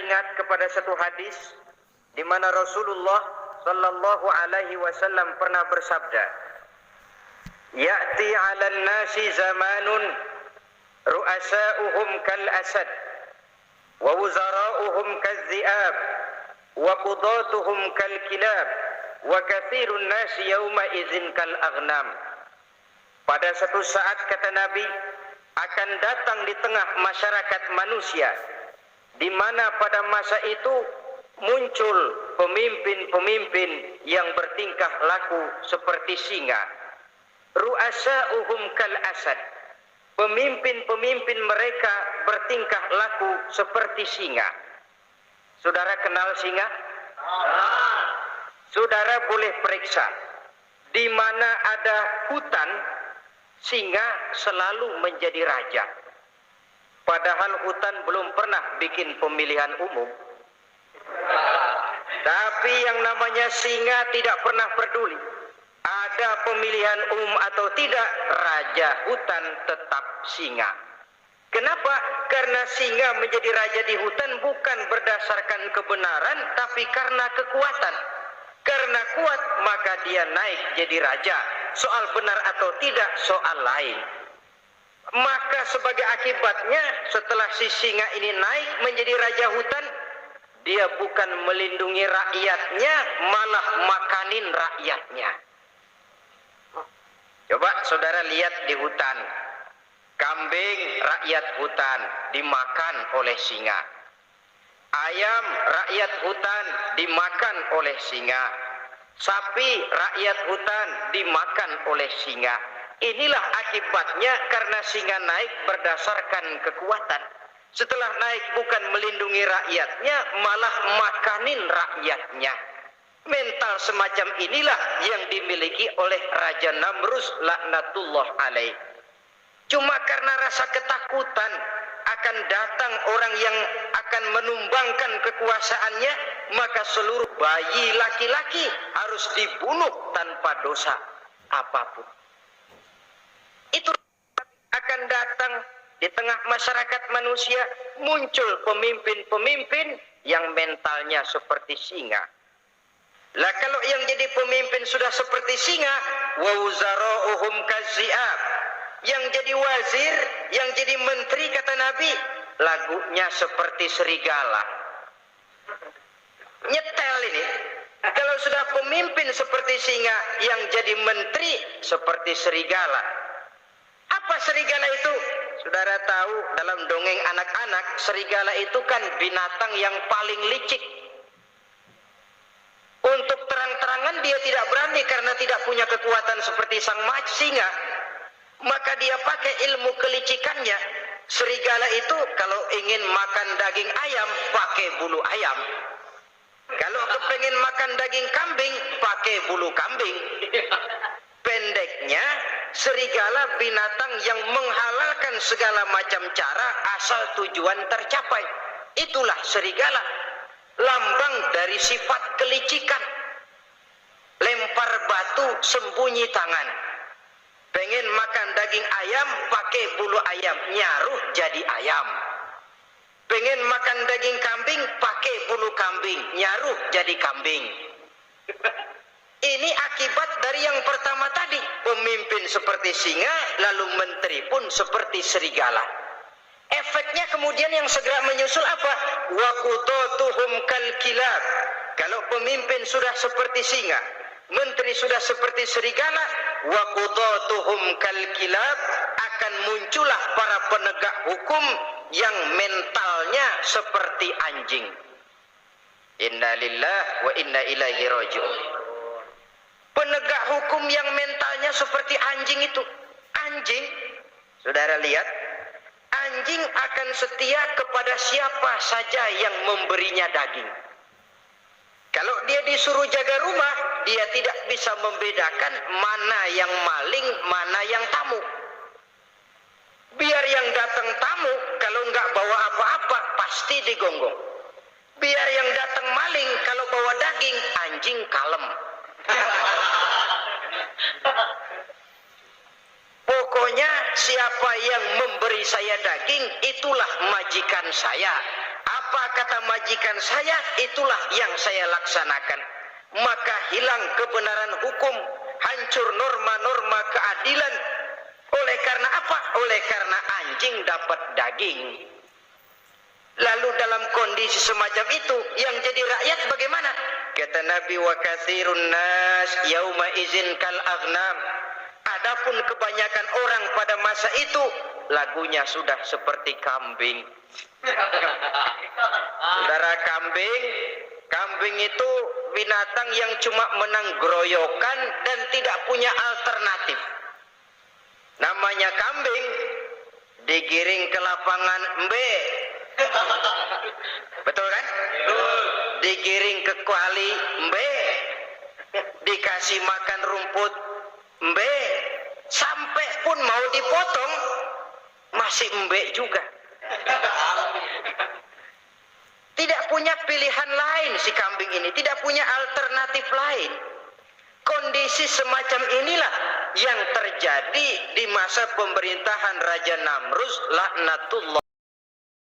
teringat kepada satu hadis di mana Rasulullah sallallahu alaihi wasallam pernah bersabda, "Ya'ti 'alan nasi zamanun ru'asa'uhum kal asad wa wuzara'uhum kaz-zi'ab wa qudatuhum kal kilab wa katsirun nasi yawma idzin kal aghnam." Pada satu saat, kata Nabi, akan datang di tengah masyarakat manusia di mana pada masa itu muncul pemimpin-pemimpin yang bertingkah laku seperti singa. Ru'asa'uhum kal asad. Pemimpin-pemimpin mereka bertingkah laku seperti singa. Saudara kenal singa? Saudara boleh periksa di mana ada hutan, singa selalu menjadi raja. Padahal hutan belum pernah bikin pemilihan umum. Tapi yang namanya singa tidak pernah peduli. Ada pemilihan umum atau tidak, raja hutan tetap singa. Kenapa? Karena singa menjadi raja di hutan bukan berdasarkan kebenaran, tapi karena kekuatan. Karena kuat, maka dia naik jadi raja. Soal benar atau tidak, soal lain. Maka sebagai akibatnya, setelah si singa ini naik menjadi raja hutan, dia bukan melindungi rakyatnya, malah makanin rakyatnya. Coba saudara lihat di hutan. Kambing rakyat hutan dimakan oleh singa. Ayam rakyat hutan dimakan oleh singa. Sapi rakyat hutan dimakan oleh singa. Inilah akibatnya karena singa naik berdasarkan kekuatan. Setelah naik bukan melindungi rakyatnya, malah makanin rakyatnya. Mental semacam inilah yang dimiliki oleh Raja Namrus laknatullah alaih. Cuma karena rasa ketakutan akan datang orang yang akan menumbangkan kekuasaannya, maka seluruh bayi laki-laki harus dibunuh tanpa dosa apapun. Itu akan datang di tengah masyarakat manusia, muncul pemimpin-pemimpin yang mentalnya seperti singa. Lah kalau yang jadi pemimpin sudah seperti singa, wa wuzara'uhum kaz-zi'ab. Yang jadi wazir, yang jadi menteri, kata Nabi, lagunya seperti serigala. Nyetel ini. Kalau sudah pemimpin seperti singa, yang jadi menteri seperti serigala. Apa serigala itu? Saudara tahu dalam dongeng anak-anak, serigala itu kan binatang yang paling licik. Untuk terang-terangan dia tidak berani karena tidak punya kekuatan seperti sang singa. Maka dia pakai ilmu kelicikannya. Serigala itu kalau ingin makan daging ayam, pakai bulu ayam. Kalau kepengen makan daging kambing, pakai bulu kambing. Pendeknya, serigala binatang yang menghalalkan segala macam cara asal tujuan tercapai. Itulah serigala. Lambang dari sifat kelicikan. Lempar batu, sembunyi tangan. Pengen makan daging ayam, pakai bulu ayam, nyaruh jadi ayam. Pengen makan daging kambing, pakai bulu kambing, nyaruh jadi kambing. Ini akibat dari yang pertama tadi. Pemimpin seperti singa, lalu menteri pun seperti serigala. Efeknya kemudian yang segera menyusul apa? Wa qudatuhum kal kilab. Kalau pemimpin sudah seperti singa, menteri sudah seperti serigala, wa qudatuhum kal kilab, akan muncullah para penegak hukum yang mentalnya seperti anjing. Inna lillahi wa inna ilaihi raji'un. Penegak hukum yang mentalnya seperti anjing itu. Anjing, saudara lihat, anjing akan setia kepada siapa saja yang memberinya daging. Kalau dia disuruh jaga rumah, dia tidak bisa membedakan mana yang maling, mana yang tamu. Biar yang datang tamu, kalau nggak bawa apa-apa, pasti digonggong. Biar yang datang maling, kalau bawa daging, anjing kalem. Pokoknya siapa yang memberi saya daging, itulah majikan saya. Apa kata majikan saya, itulah yang saya laksanakan. Maka hilang kebenaran hukum, hancur norma-norma keadilan. Oleh karena apa? Oleh karena anjing dapat daging. Lalu dalam kondisi semacam itu, yang jadi rakyat bagaimana? Kata Nabi, wa katsirun nas yauma izin kal aghnam. Adapun kebanyakan orang pada masa itu, lagunya sudah seperti kambing. Saudara, kambing itu binatang yang cuma menang groyokan dan tidak punya alternatif. Namanya kambing, digiring ke lapangan embe. Betul kan? Digiring ke kuali embe. Dikasih makan rumput embe. Sampai pun mau dipotong masih embe juga. Tidak punya pilihan lain si kambing ini, tidak punya alternatif lain. Kondisi semacam inilah yang terjadi di masa pemerintahan Raja Namrus laknatullah.